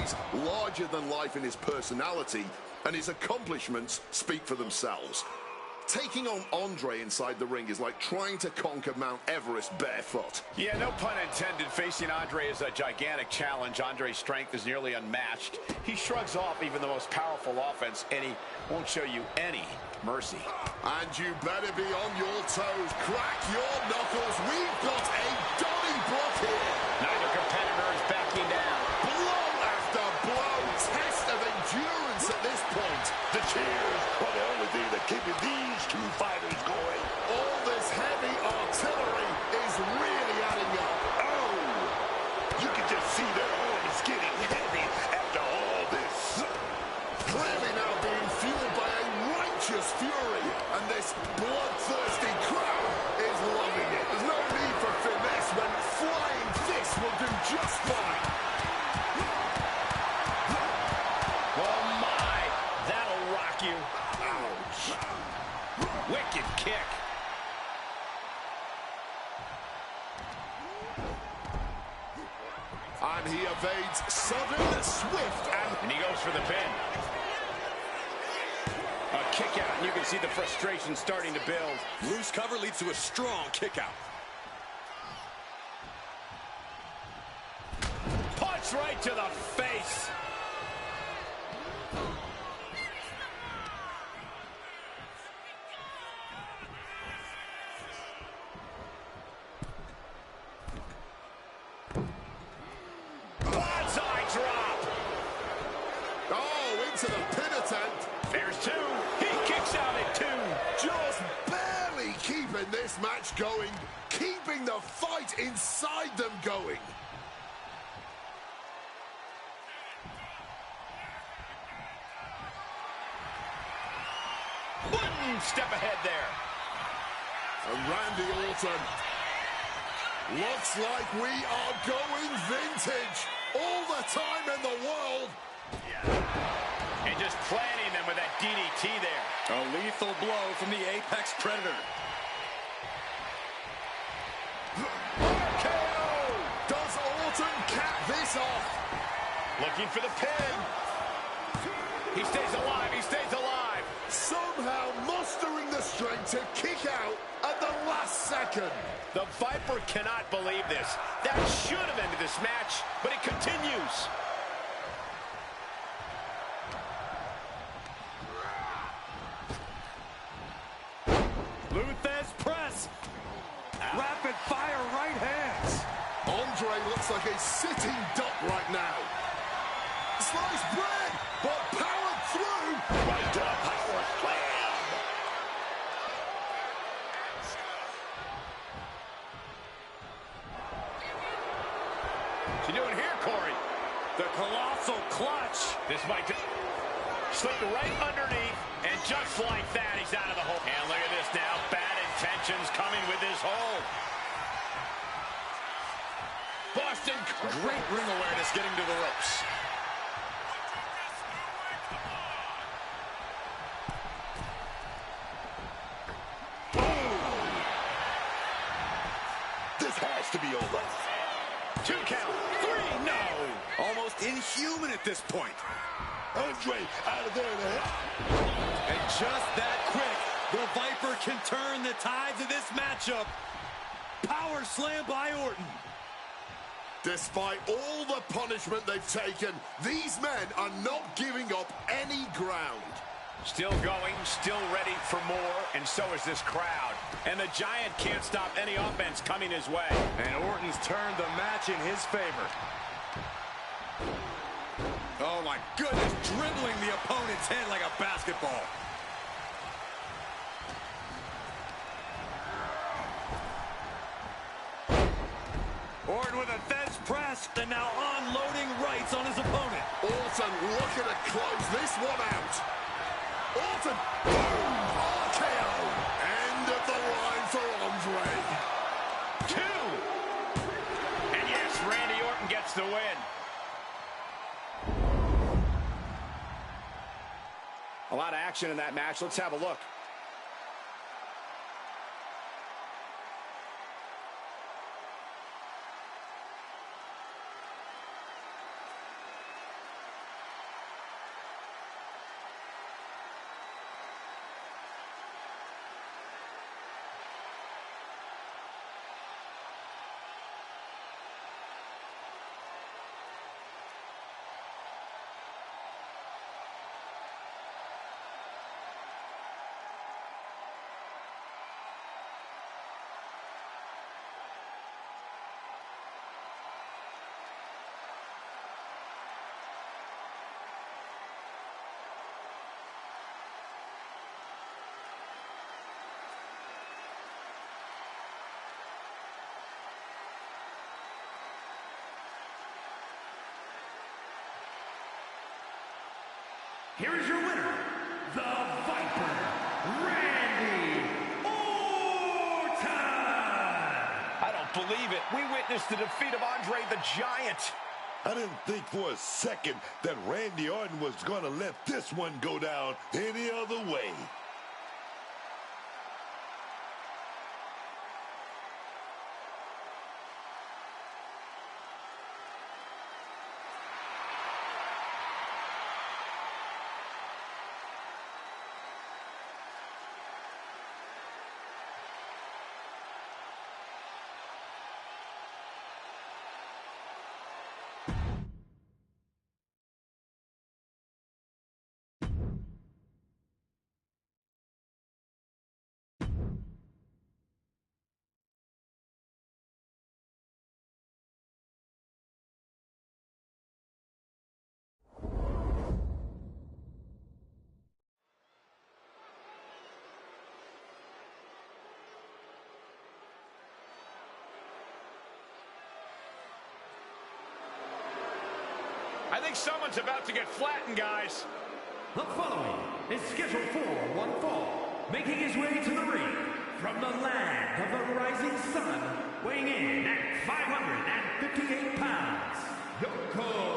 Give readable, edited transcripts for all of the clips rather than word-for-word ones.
He's larger than life in his personality, and his accomplishments speak for themselves. Taking on Andre inside the ring is like trying to conquer Mount Everest barefoot. Yeah, no pun intended. Facing Andre is a gigantic challenge. Andre's strength is nearly unmatched. He shrugs off even the most powerful offense, and he won't show you any mercy. And you better be on your toes. Crack your knuckles. We've got a Donnybrook here. Neither competitor is backing down. Blow after blow. Test of endurance at this point. The cheers are the only thing that keeping these two fighters going. All this heavy artillery is really adding up. Oh, you can just see their arms getting heavy after all this. Clearly now being fueled by a righteous fury, and this bloodthirsty crowd is loving it. There's no need for finesse when flying fists will do just fine. Oh my, that'll rock you. Ouch. Wicked kick. And he evades sudden, swift, And he goes for the pin. A kick out, and you can see the frustration starting to build. Loose cover leads to a strong kick out. Punch right to the face. Bonsai drop. oh, into the pin attempt. There's two. He kicks out at two. Just barely keeping this match going, keeping the fight inside them going. One step ahead there. And Randy Orton. Looks like we are going vintage. All the time in the world. And just planting them with that DDT there. A lethal blow from the Apex Predator. RKO! Does Orton cap this off? Looking for the pin. He stays alive. He stays alive. Somehow mustering the strength to kick out at the last second. The Viper cannot believe this. That should have ended this match, but it continues. Luthez press. Rapid fire right hands. Andre looks like a sitting duck right now. Sliced bread, but powered through. Right to the power slam. What's he doing here, Corey? The colossal clutch. This might slip right underneath, and just like that, he's out of the hole. And look at this now. Bad intentions coming with this hold. Boston. Great ring awareness getting to the ropes. This has to be over. 2 count. 3, no. Almost inhuman at this point. Andre out of there in the head. And just that quick, the Viper can turn the tides of this matchup. Power slam by Orton. Despite all the punishment they've taken, these men are not giving up any ground. Still going, still ready for more, and so is this crowd. And the Giant can't stop any offense coming his way. And Orton's turned the match in his favor. Oh my goodness, dribbling the opponent's head like a basketball. Orton with a Thez press, and now unloading rights on his opponent. Orton looking to close this one out. Orton, boom, RKO. End of the line for Andre. 2. And yes, Randy Orton gets the win. A lot of action in that match. Let's have a look. here is your winner, the Viper, Randy Orton. I don't believe it. We witnessed the defeat of Andre the Giant. I didn't think for a second that Randy Orton was going to let this one go down any other way. I think someone's about to get flattened, guys. The following is scheduled for one fall, making his way to the ring from the land of the rising sun, weighing in at 558 pounds, Yokozuna!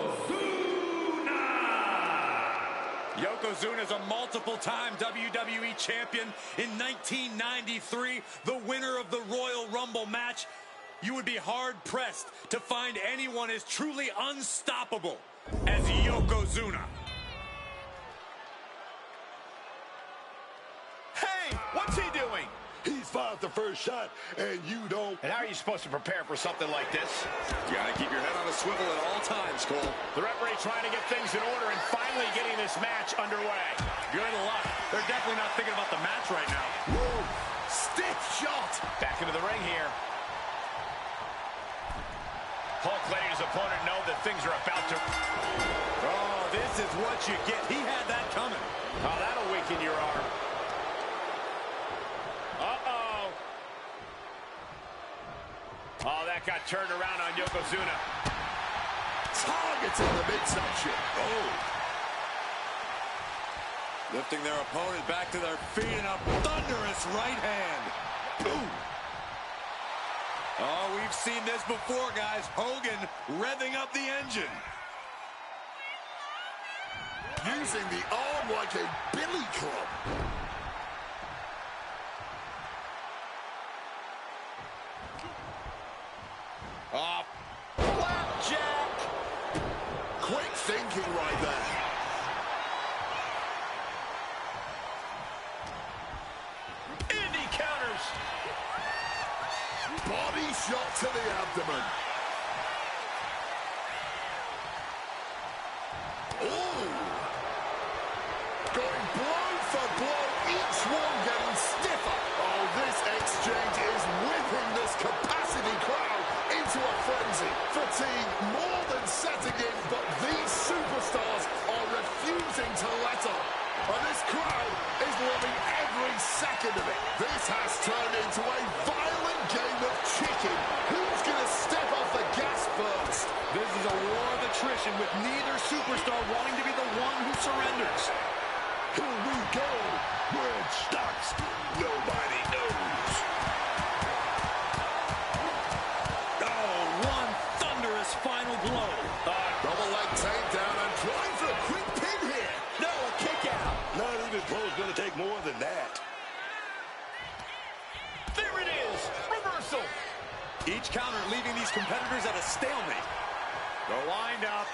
Yokozuna is a multiple-time WWE champion. In 1993, the winner of the Royal Rumble match. You would be hard-pressed to find anyone as truly unstoppable as Yokozuna. Hey, what's he doing? He's fired the first shot, and you don't. And how are you supposed to prepare for something like this? You gotta keep your head on a swivel at all times, Cole. The referee trying to get things in order and finally getting this match underway. Good luck. They're definitely not thinking about the match right now. Whoa, stiff shot. Back into the ring here. Hulk letting his opponent know that things are about to... Oh, this is what you get. He had that coming. Oh, that'll weaken your arm. Uh-oh. Oh, that got turned around on Yokozuna. Targets in the midsection. Oh. Lifting their opponent back to their feet in a thunderous right hand. Boom. Oh, we've seen this before, guys. Hogan revving up the engine. Using the arm like a billy club. Flapjack! Quick thinking right there. Indy counters. Body shot to the abdomen. Ooh. Going blow for blow, each one getting stiffer. Oh, this exchange is whipping this capacity crowd into a frenzy. Fatigue more than setting in, but these superstars are refusing to let up. And this crowd is loving every second of it. This has turned into a violent game of chicken. Who's going to step off the gas first? This is a war of attrition with neither superstar wanting to be the one who surrenders. Here we go. Where it stops, nobody knows. Oh, one thunderous final blow. Double leg takedown and trying for a quick pin here. No, a kick out. Not even close, going to take more than that. There it is. Reversal. Each counter leaving these competitors at a stalemate. The wind up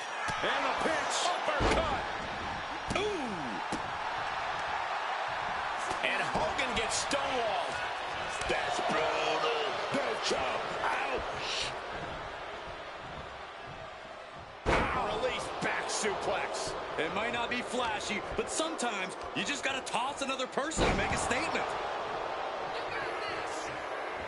and the pinch. Uppercut. Ooh. And Hogan gets stonewalled. That's brutal. That chop. Ouch. Release back suplex. It might not be flashy, but sometimes you just got to toss another person to make a statement.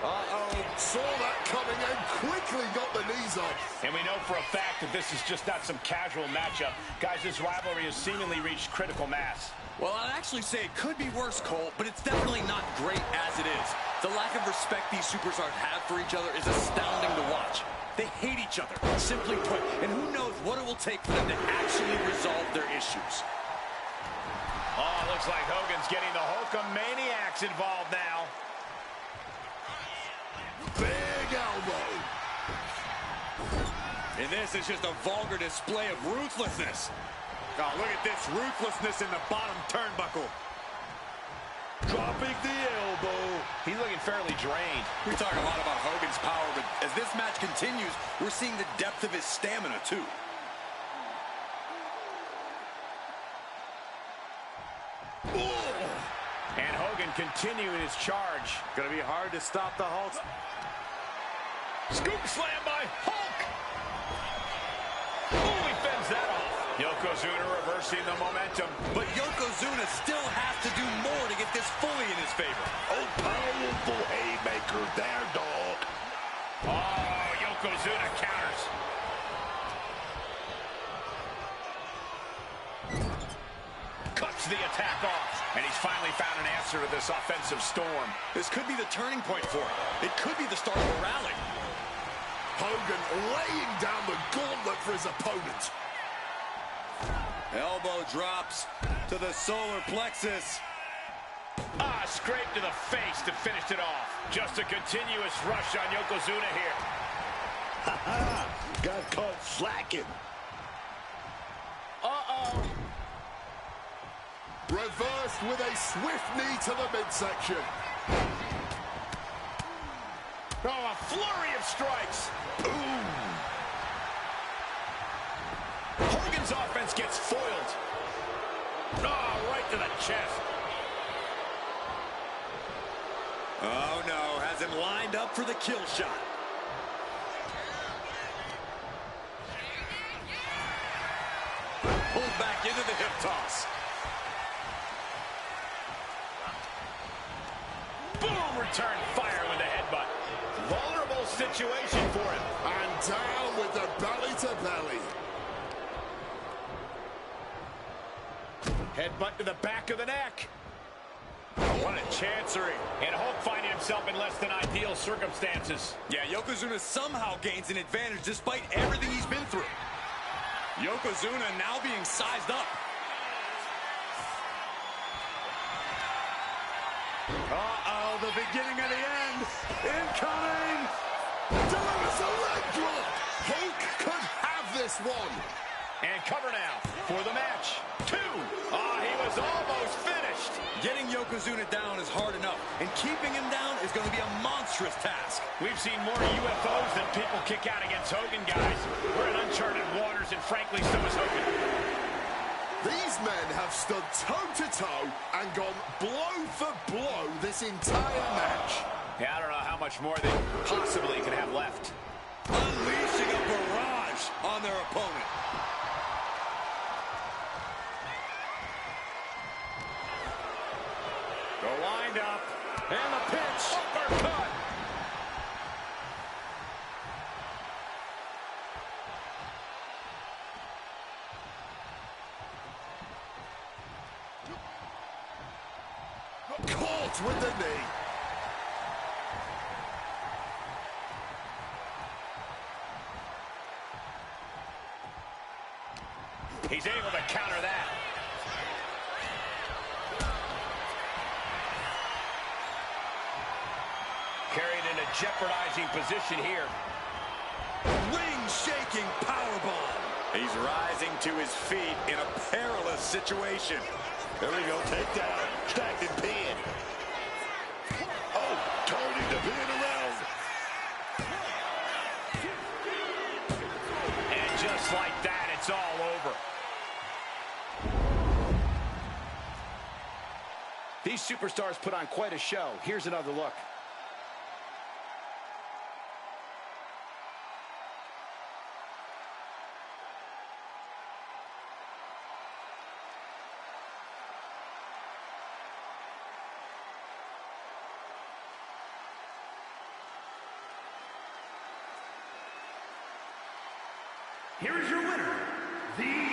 Uh-oh, saw that coming and quickly got the knees up. And we know for a fact that this is just not some casual matchup. Guys, this rivalry has seemingly reached critical mass. Well, I'd actually say it could be worse, Cole, but it's definitely not great as it is. The lack of respect these superstars have for each other is astounding to watch. They hate each other, simply put, and who knows what it will take for them to actually resolve their issues. Oh, looks like Hogan's getting the Hulkamaniacs involved now. Big elbow. And this is just a vulgar display of ruthlessness. Oh, look at this ruthlessness in the bottom turnbuckle. Dropping the elbow. He's looking fairly drained. We talk a lot about Hogan's power, but as this match continues, we're seeing the depth of his stamina, too. And Hogan continuing his charge. Gonna be hard to stop the Hulk. Scoop slam by Hulk. Ooh, he fends that off. Yokozuna reversing the momentum. But Yokozuna still has to do more to get this fully in his favor. Oh, powerful haymaker there, dog. Oh, Yokozuna counters. Cuts the attack off. And he's finally found an answer to this offensive storm. This could be the turning point for him. It could be the start of a rally. Hogan laying down the gauntlet for his opponent. Elbow drops to the solar plexus. Ah, scraped to the face to finish it off. Just a continuous rush on Yokozuna here. Got caught slacking. Uh-oh. Reversed with a swift knee to the midsection. Oh, a flurry of strikes. Boom. Hogan's offense gets foiled. Oh, right to the chest. Oh, no. Has him lined up for the kill shot. Pulled back into the hip toss. Boom, return fire with a headbutt. Vulnerable situation for him. And down with the belly to belly. Headbutt to the back of the neck. What a chancery. And Hulk finding himself in less than ideal circumstances. Yeah, Yokozuna somehow gains an advantage despite everything he's been through. Yokozuna now being sized up. Uh-oh, the beginning of the end. Incoming! Delivers a leg drop. Hulk could have this one. And cover now for the match. 2. Ah, he was almost finished. Getting Yokozuna down is hard enough, and keeping him down is going to be a monstrous task. We've seen more UFOs than people kick out against Hogan, guys. We're in uncharted waters, and frankly, so is Hogan. These men have stood toe-to-toe and gone blow for blow this entire match. Yeah, I don't know how much more they possibly could have left. Unleashing a barrage on their opponent. The wind up. And the pinch. Uppercut. Caught with the knee. He's able to counter that. Carried in a jeopardizing position here. Ring-shaking powerbomb. He's rising to his feet in a perilous situation. There we go, takedown, stacked and pinned. Oh, turning the pin around. And just like that, it's all over. These superstars put on quite a show. Here's another look. Here is your winner, the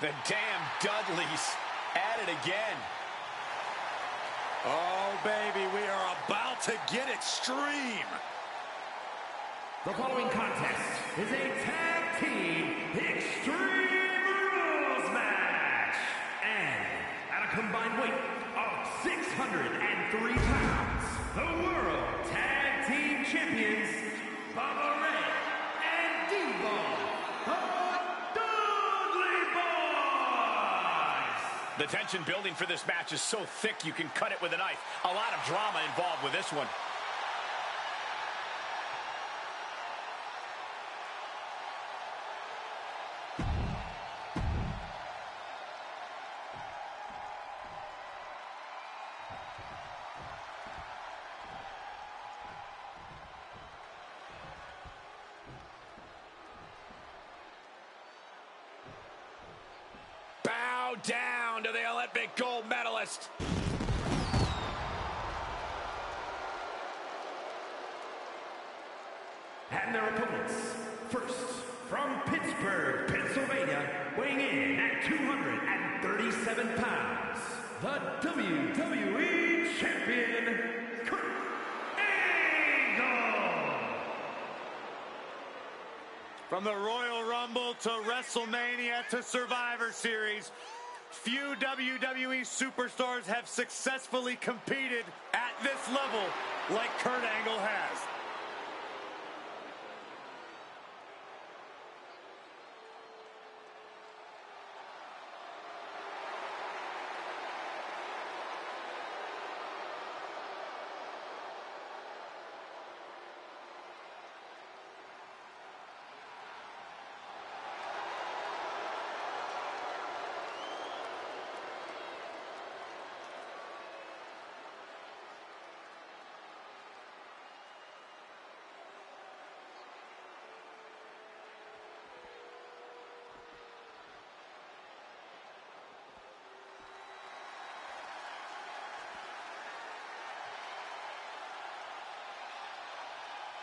The damn Dudleys at it again. Oh, baby, we are about to get extreme. The following contest is a tag team Extreme Rules match. And at a combined weight of 603 pounds, the World Tag Team Champions, Bubba Ray and D-Ball, the Dudley Boys. The tension building for this match is so thick you can cut it with a knife. A lot of drama involved with this one. Down to the Olympic gold medalist. And their opponents, first from Pittsburgh, Pennsylvania, weighing in at 237 pounds, the WWE Champion, Kurt Angle. From the Royal Rumble to WrestleMania to Survivor Series, few WWE superstars have successfully competed at this level like Kurt Angle has.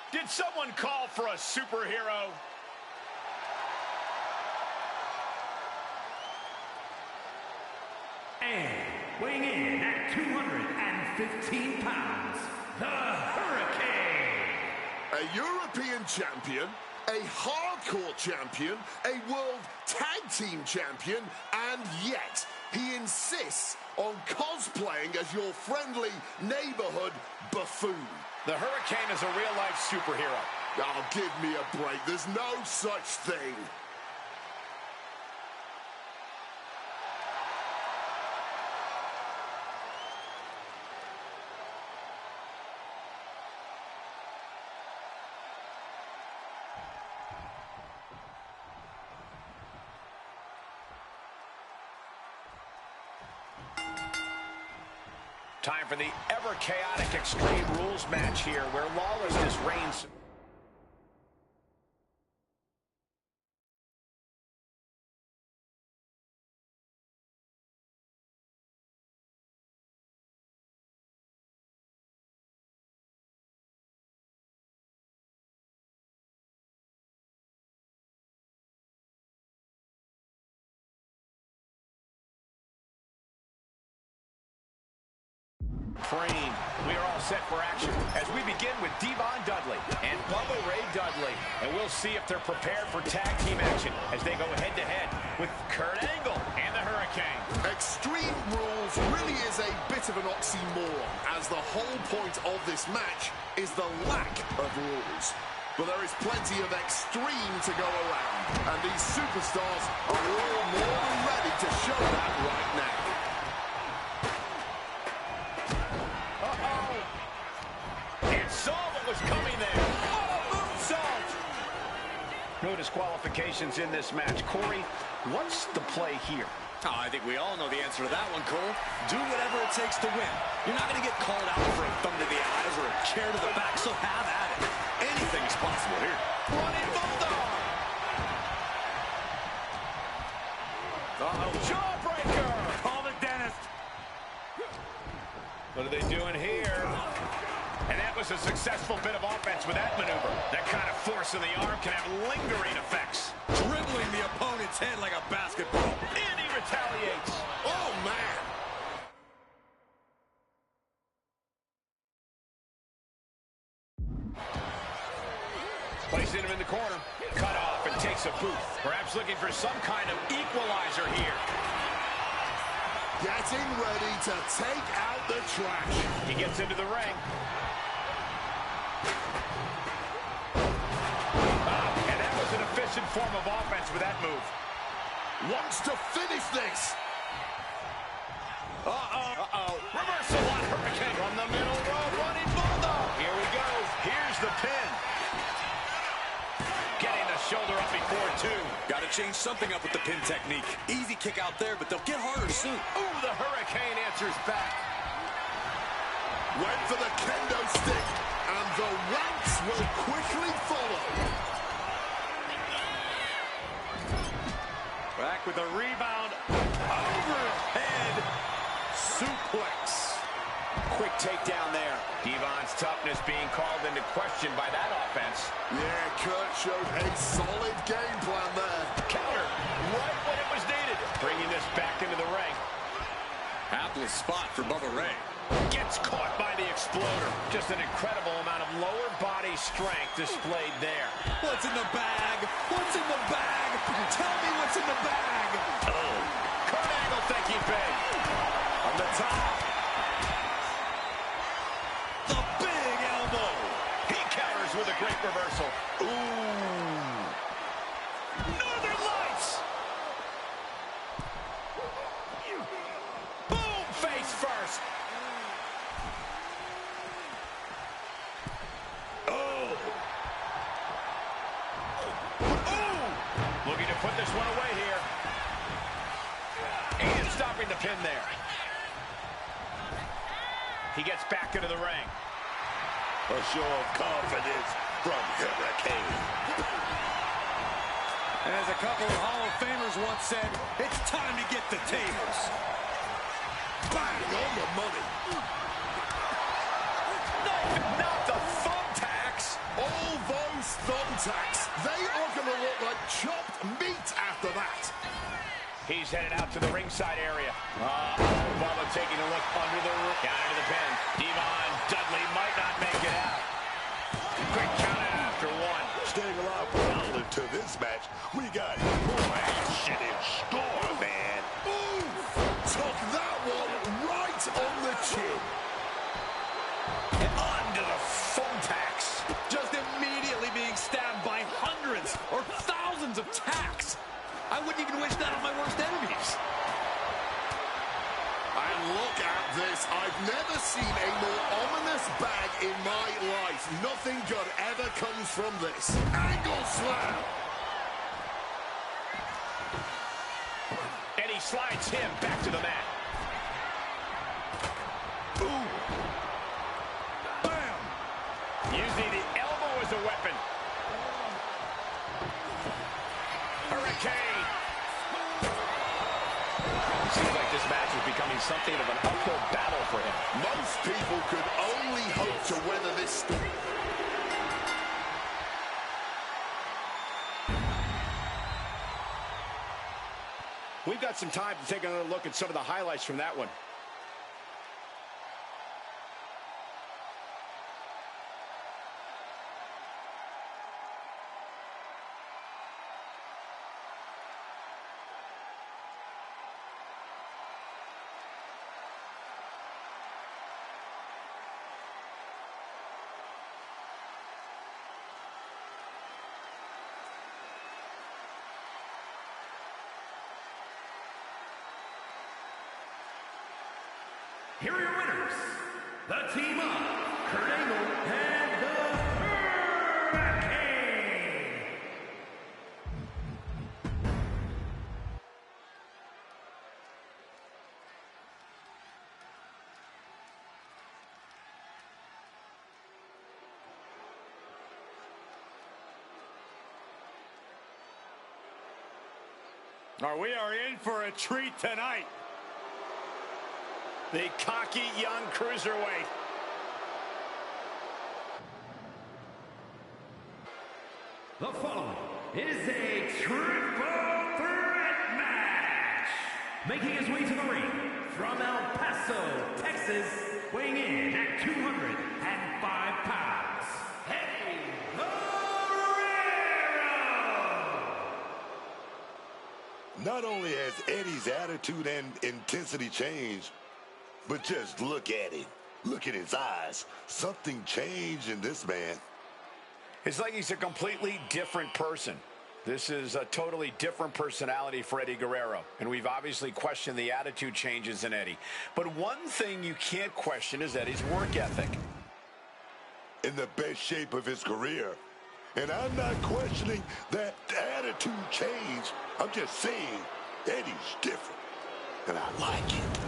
Did someone call for a superhero? And weighing in at 215 pounds, the Hurricane. A European champion, a hardcore champion, a world tag team champion, and yet he insists on cosplaying as your friendly neighborhood buffoon. The Hurricane is a real-life superhero. Oh, give me a break. There's no such thing. Time for the ever-chaotic Extreme Rules match here, where lawlessness reigns. Frame. We are all set for action as we begin with Devon Dudley and Bubba Ray Dudley. And we'll see if they're prepared for tag team action as they go head-to-head with Kurt Angle and the Hurricane. Extreme Rules really is a bit of an oxymoron, as the whole point of this match is the lack of rules. But there is plenty of extreme to go around, and these superstars are all more than ready to show that right now. No disqualifications in this match. Corey, what's the play here? Oh, I think we all know the answer to that one, Cole. Do whatever it takes to win. You're not going to get called out for a thumb to the eyes or a chair to the back, so have at it. Anything's possible here. Running Bulldog! Uh-oh, jawbreaker! Call the dentist. What are they doing here? And that was a successful bit of offense with that maneuver. That kind of force in the arm can have lingering effects. Dribbling the opponent's head like a basketball. Perhaps looking for some kind of equalizer here. Getting ready to take out the trash. He gets into the ring. And that was an efficient form of offense with that move. Wants to finish this. Reversal on Hurricane. From the middle row, running bulldog. Here we go. Here's the pin. Getting the shoulder up before two. Got to change something up with the pin technique. Easy kick out there, but they'll get harder soon. Ooh, the Hurricane answers back. Went for the kendo stick, and the ranks will quickly follow. Back with a rebound. Overhead suplex. Quick takedown there. Devon's toughness being called into question by that offense. Yeah, Kurt showed a solid game plan there. Counter right when it was needed. Bringing this back into the ring. Hapless spot for Bubba Ray. Gets caught by the exploder. Just an incredible amount of lower body strength displayed there. What's in the bag? What's in the bag? Tell me what's in the bag. Oh, Kurt Angle thinking big. On the top. The big elbow. He counters with a great reversal. Ooh. Northern Lights. Boom, face first. Looking to put this one away here. And stopping the pin there. He gets back into the ring. A show of confidence from Hurricane. And as a couple of Hall of Famers once said, it's time to get the tables. Bang on the money. No, not the thumbtacks. All those thumbtacks, they are going to look like chopped meat after that. He's headed out to the ringside area. Bubba taking a look under the roof. Down into the pin. Devon Dudley might not make it out. Quick count out after one. Staying alive well into this match. We got more action in store, man. Ooh, took that one right on the chin. And onto the thumbtacks. Just immediately being stabbed by hundreds or thousands of tacks. I wouldn't even wish that on my worst enemies. And look at this. I've never seen a more ominous bag in my life. Nothing good ever comes from this. Angle slam. And he slides him back to the mat. Ooh. Bam. Using the elbow as a weapon. Hurricane. Seems like this match is becoming something of an uphill battle for him. Most people could only hope to weather this storm. We've got some time to take another look at some of the highlights from that one. Here are your winners, the team of Kurt Angle and the Hurricane. We are in for a treat tonight. The cocky young cruiserweight. The following is a triple threat match. Making his way to the ring from El Paso, Texas, weighing in at 205 pounds, Eddie Guerrero. Not only has Eddie's attitude and intensity changed, but just look at him. Look at his eyes. Something changed in this man. It's like he's a completely different person. This is a totally different personality for Eddie Guerrero. And we've obviously questioned the attitude changes in Eddie. But one thing you can't question is Eddie's work ethic. In the best shape of his career. And I'm not questioning that attitude change. I'm just saying Eddie's different. And I like it.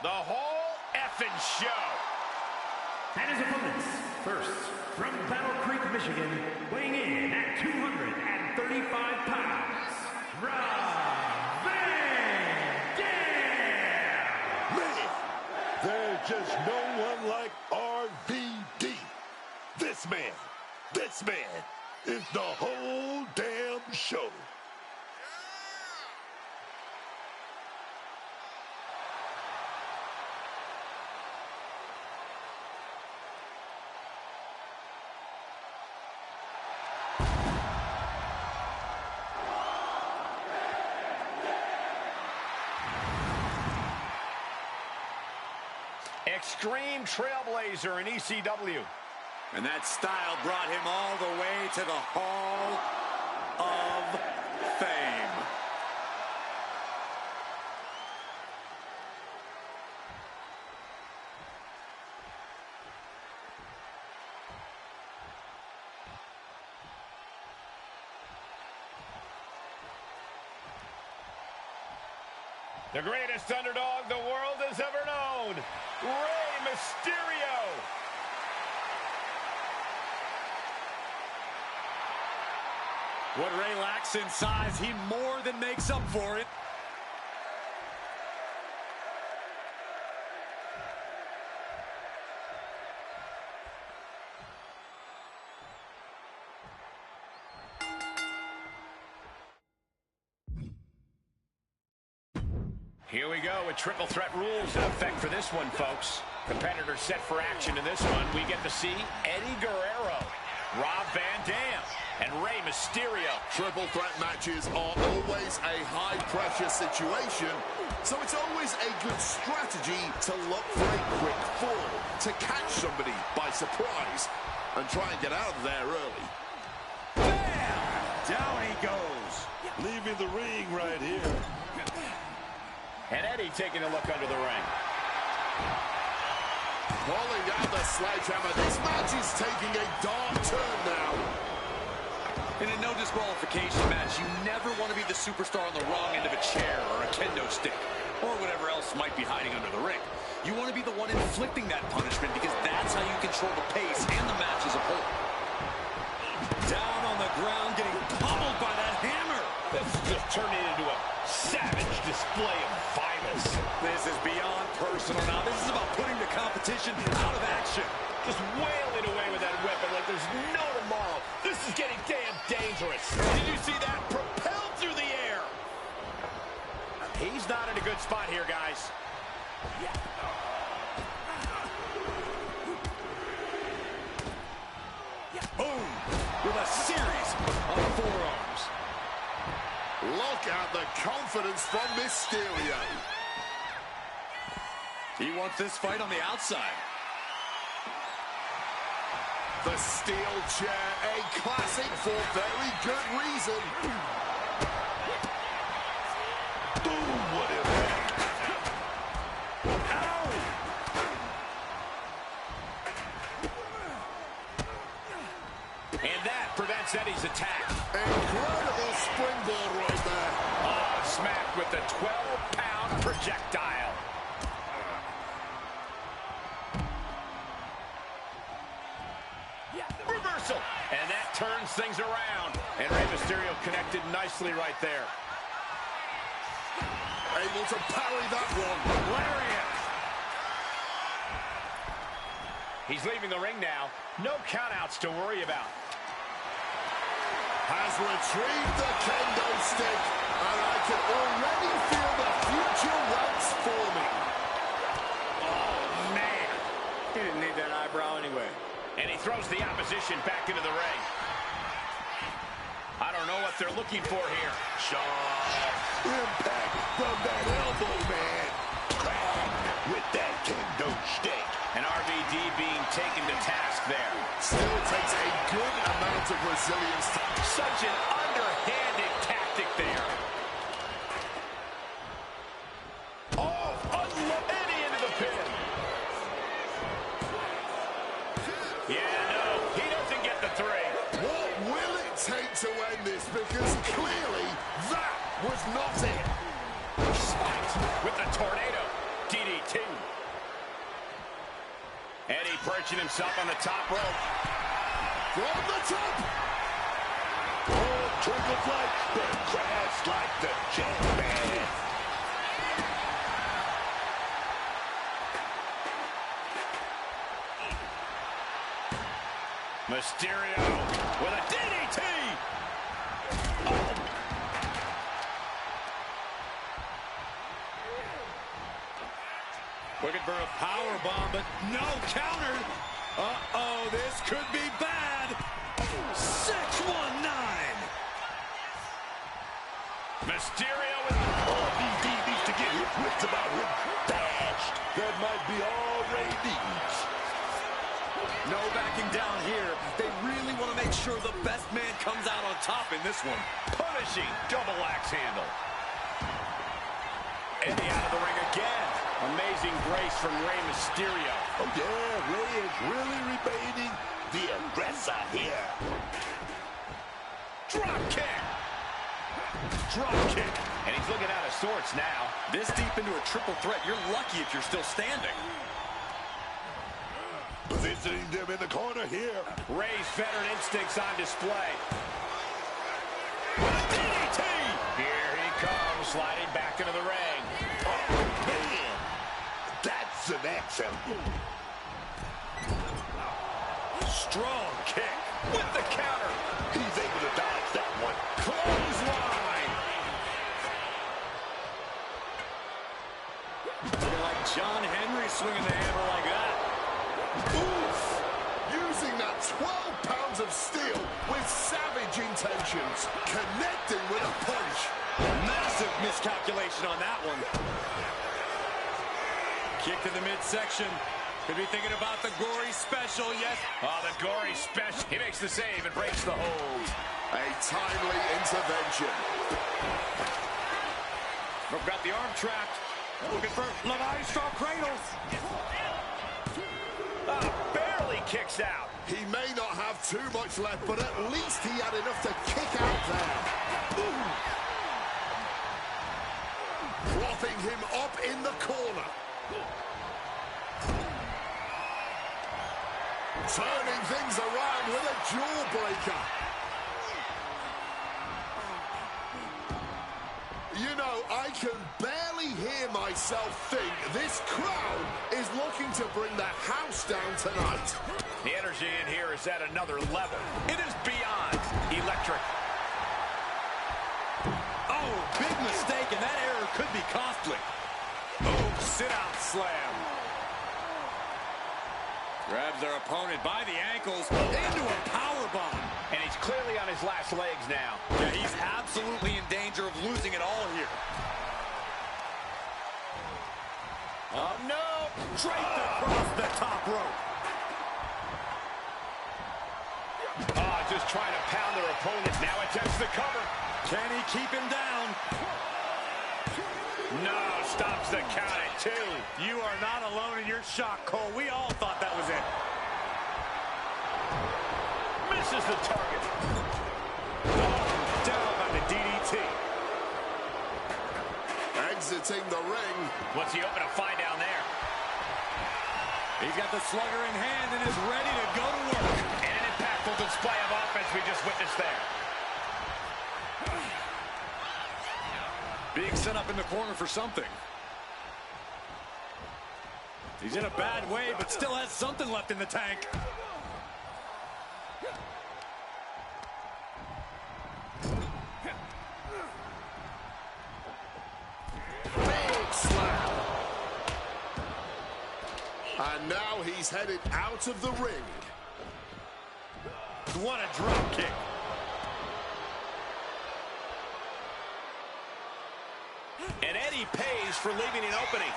The whole effing show. And his opponents, first, from Battle Creek, Michigan, weighing in at 235 pounds, Rob Van Dam! Man, there's just no one like RVD. This man is the whole damn show. Extreme trailblazer in ECW. And that style brought him all the way to the Hall of Fame. The greatest underdog the world has ever known, Rey Mysterio. What Rey lacks in size, he more than makes up for it. Here we go with triple threat rules in effect for this one, folks. Competitors set for action in this one. We get to see Eddie Guerrero, Rob Van Dam, and Rey Mysterio. Triple threat matches are always a high-pressure situation, so it's always a good strategy to look for a quick fall, to catch somebody by surprise, and try and get out of there early. Bam! Down he goes. Leaving the ring right here. And Eddie taking a look under the ring. Pulling out the sledgehammer. This match is taking a dark turn now. In a no disqualification match, you never want to be the superstar on the wrong end of a chair or a kendo stick, or whatever else might be hiding under the ring. You want to be the one inflicting that punishment because that's how you control the pace and the match as a whole. Down on the ground, getting pummeled by that hammer. This is just turning into a savage display of violence. This is beyond personal now. This is about putting the competition out of action. Just wailing away with that weapon like there's no tomorrow. This is getting damn dangerous. Did you see that? Propelled through the air. He's not in a good spot here, guys. Boom! With a series of forearms. Look at the confidence from Mysterio. He wants this fight on the outside. The steel chair, a classic for very good reason. Boom, what impact. Ow! And that prevents Eddie's attack. Incredible springboard right there. Oh, smacked with the 12-pound projectile. Reversal. And that turns things around. And Rey Mysterio connected nicely right there. Able to parry that one. Lariat. He's leaving the ring now. No countouts to worry about. Has retrieved the kendo stick, and I can already feel the future ranks forming. Oh, man. He didn't need that eyebrow anyway. And he throws the opposition back into the ring. I don't know what they're looking for here. Sharp impact from that elbow, man. Crack with that kendo stick. And RVD being taken to task there. Still takes a good amount of resilience. Such an underhanded tactic there. Oh, and into the pin. Yeah, no, he doesn't get the 3. What will it take to end this? Because clearly that was not it. Spiked with the tornado. DDT. Eddie perching himself on the top rope. From the top. Oh, triple flight, but crash like the jet, man. Mysterio with a DDT. Oh. Looking for a power bomb, but no counter. Uh-oh, this could be bad. 619. Mysterio with... RVD needs to get his wits about him fast. That might be all Ray needs. No backing down here. They really want to make sure the best man comes out on top in this one. Punishing double axe handle. Eddie out of the ring again. Amazing grace from Rey Mysterio. Oh, yeah, Ray is really remaining the aggressor here. Drop kick. Drop kick. And he's looking out of sorts now. This deep into a triple threat, you're lucky if you're still standing. Positioning them in the corner here. Ray's veteran instincts on display. DDT! Here he comes, sliding back into the ring. Oh, man. That's an excellent. Strong kick with the counter. He's able to dodge that one. Clothesline. Looking like John Henry swinging the hammer like that. Oof! Using that 12 pounds of steel with savage intentions. Connecting with a punch. Massive miscalculation on that one. Kick to the midsection. Could be thinking about the gory special, yes. Oh, the gory special. He makes the save and breaks the hold. A timely intervention. We've got the arm trapped. Looking for Maestro cradles. Barely kicks out. He may not have too much left, but at least he had enough to kick out there. Ooh. Propping him up in the corner. Turning things around with a jawbreaker. You know, I can barely hear myself think this crowd is looking to bring the house down tonight. The energy in here is at another level. It is beyond electric. Oh, big mistake, and that error could be costly. Oh, sit-out slam. Grabs their opponent by the ankles into a powerbomb. And he's clearly on his last legs now. Yeah, he's absolutely in danger of losing it all here. Oh, no. Draped across the top rope. Oh, just trying to pound their opponent. Now attempts the cover. Can he keep him down? No, stops the count at 2. You are not alone in your shock, Cole. We all thought that was it. Misses the target. Oh, down by the DDT. Exiting the ring. What's he hoping to find down there? He's got the slugger in hand and is ready to go to work. And an impactful display of offense we just witnessed there. Being set up in the corner for something. He's in a bad way, but still has something left in the tank. Big slam. And now he's headed out of the ring. What a drop kick. And Eddie pays for leaving an opening.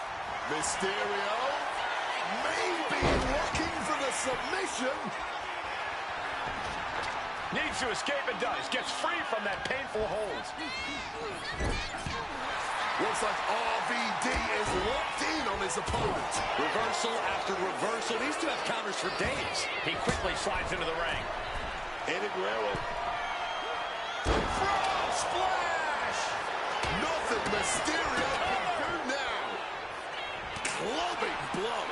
Mysterio maybe looking for the submission. Needs to escape and does. Gets free from that painful hold. Looks like RVD is locked in on his opponent. Reversal after reversal. These two have counters for days. He quickly slides into the ring. Eddie Guerrero. Frog splash! Nothing Mysterio can do now. Clubbing blow.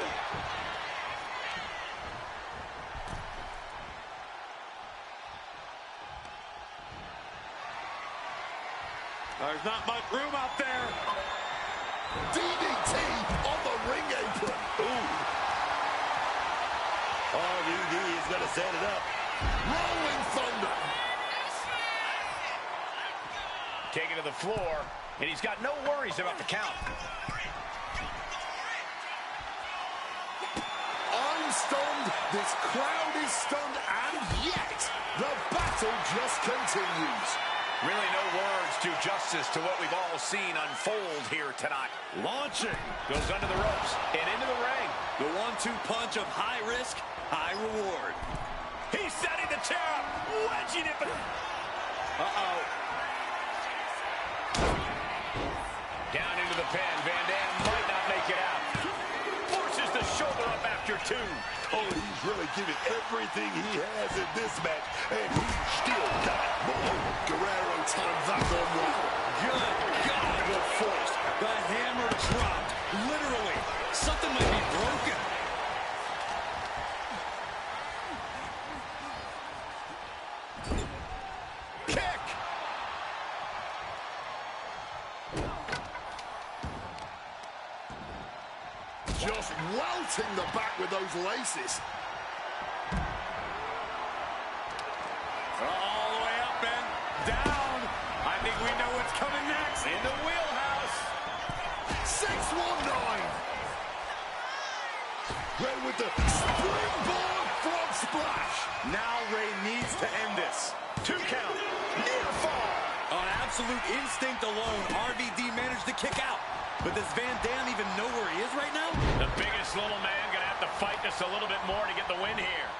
There's not much room out there. DDT on the ring apron. Ooh. RVD is going to set it up. Rolling thunder. Taken to the floor, and he's got no worries about the count. I'm stunned. This crowd is stunned, and yet the battle just continues. Really no words do justice to what we've all seen unfold here tonight. Launching. Goes under the ropes and into the ring. The 1-2 punch of high risk, high reward. He's setting the chair up, wedging it. Uh-oh. Down into the pin. Van Dam might not make it out. Forces the shoulder up after two. Oh, he's really giving everything he has in this match, and he's still got more. Guerrero timed that one well. Good God, what force. The hammer dropped. Literally. Something might be broken. Kick! Just welting the back with those laces. All the way up and down. I think we know what's coming next. In the wheelhouse. 619. Ray with the springboard frog splash. Now Ray needs to end this. 2 count. Near fall. On absolute instinct alone, RVD managed to kick out. But does Van Dam even know where he is right now? The biggest little man gonna have to fight just a little bit more to get the win here.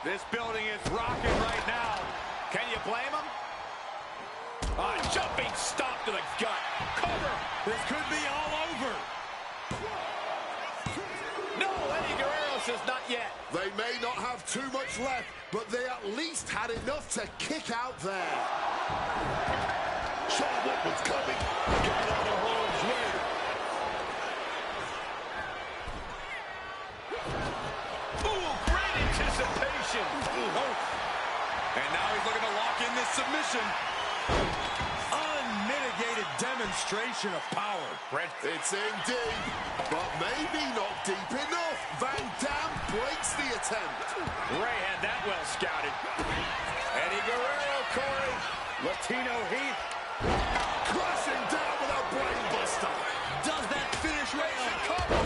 This building is rocking right now. Can you blame him? A jumping stop to the gut. Cover. This could be all over. No, Eddie Guerrero says not yet. They may not have too much left, but they at least had enough to kick out there. Saw what was coming. Got out of harm's way. Ooh, great anticipation. Oh. And now he's looking to lock in this submission. Unmitigated demonstration of power. It's in deep, but maybe not deep enough. Van Dam breaks the attempt. Ray had that well scouted. Eddie Guerrero, Corey. Latino Heat. Crashing down with a brainbuster. Does that finish Ray on Cover.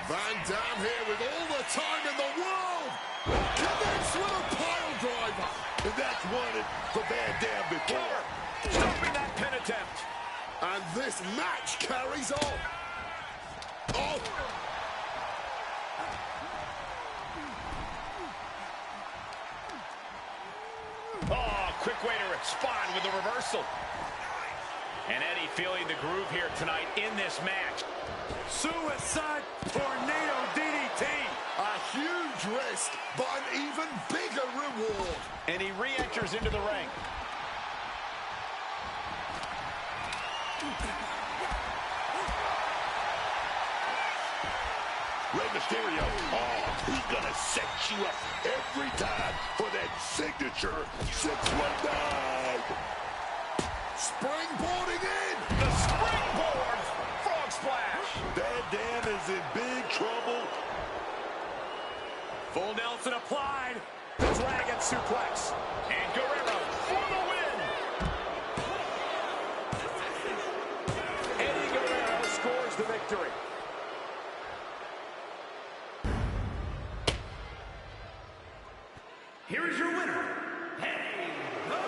Van Dam here with all the time in the world. Connects with a pile driver. And that's wanted for Van Dam before. Stopping that pin attempt. And this match carries on. Oh. Oh, quick way to respond with the reversal. And Eddie feeling the groove here tonight in this match. Suicide tornado DDT. A huge risk, but an even bigger reward. And he re-enters into the ring. Rey Mysterio, oh, he's gonna set you up every time for that signature 619. Springboarding in. The springboard frog splash. That Dan is in big trouble. Full Nelson applied. The dragon suplex. And Guerrero for the win. Eddie Guerrero scores the victory. Here is your winner, Eddie Guerrero!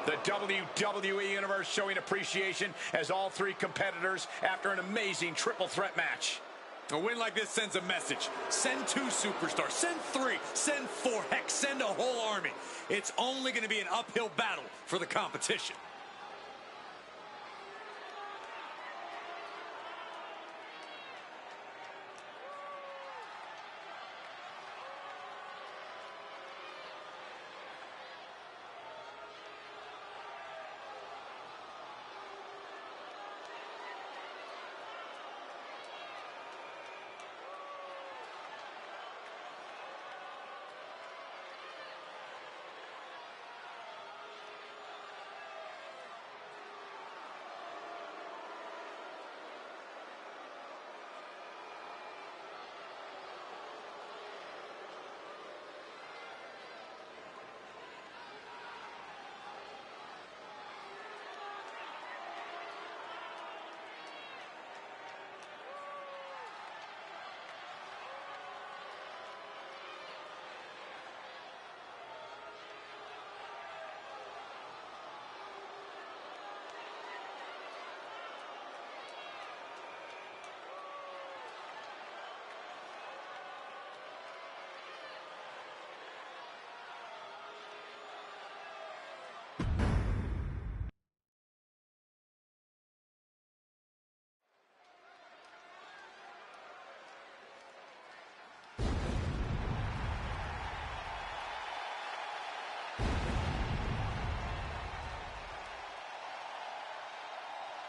The WWE Universe showing appreciation as all three competitors after an amazing triple threat match. A win like this sends a message. Send 2 superstars, send 3, send 4, heck, send a whole army. It's only going to be an uphill battle for the competition.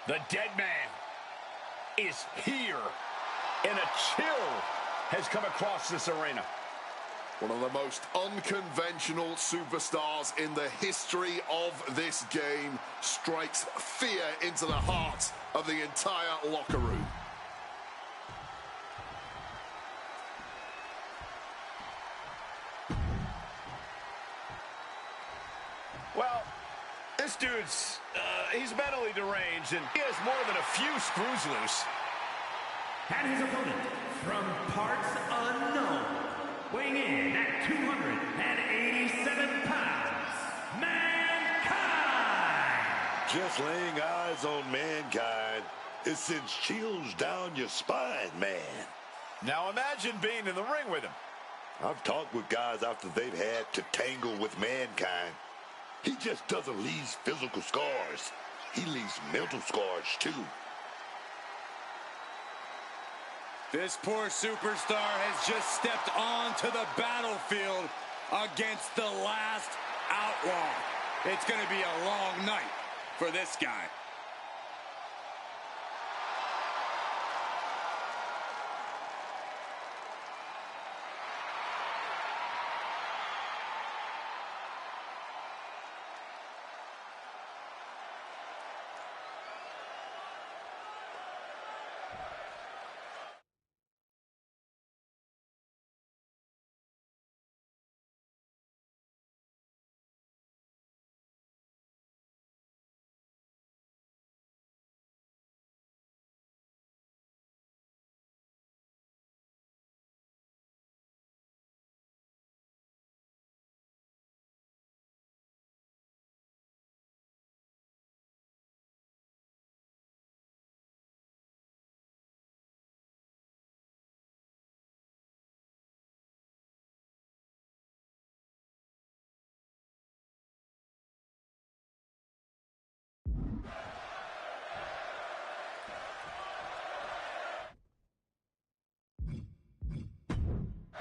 The dead man is here, and a chill has come across this arena. One of the most unconventional superstars in the history of this game strikes fear into the heart of the entire locker room. Well, this dude's, he's mentally deranged, and he has more than a few screws loose. And his opponent, from parts unknown, weighing in at 287 pounds, Mankind! Just laying eyes on Mankind, it sends chills down your spine, man. Now imagine being in the ring with him. I've talked with guys after they've had to tangle with Mankind. He just doesn't leave physical scars. He leaves mental scars, too. This poor superstar has just stepped onto the battlefield against the last outlaw. It's going to be a long night for this guy.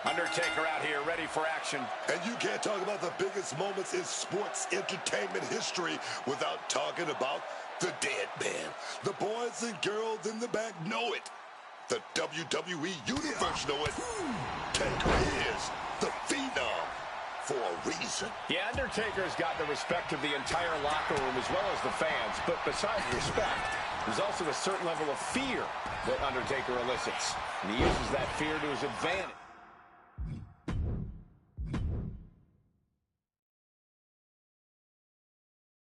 Undertaker out here, ready for action. And you can't talk about the biggest moments in sports entertainment history without talking about the dead man. The boys and girls in the back know it. The WWE Universe know it. Taker is the phenom for a reason. Yeah, Undertaker's got the respect of the entire locker room as well as the fans. But besides respect, there's also a certain level of fear that Undertaker elicits. And he uses that fear to his advantage.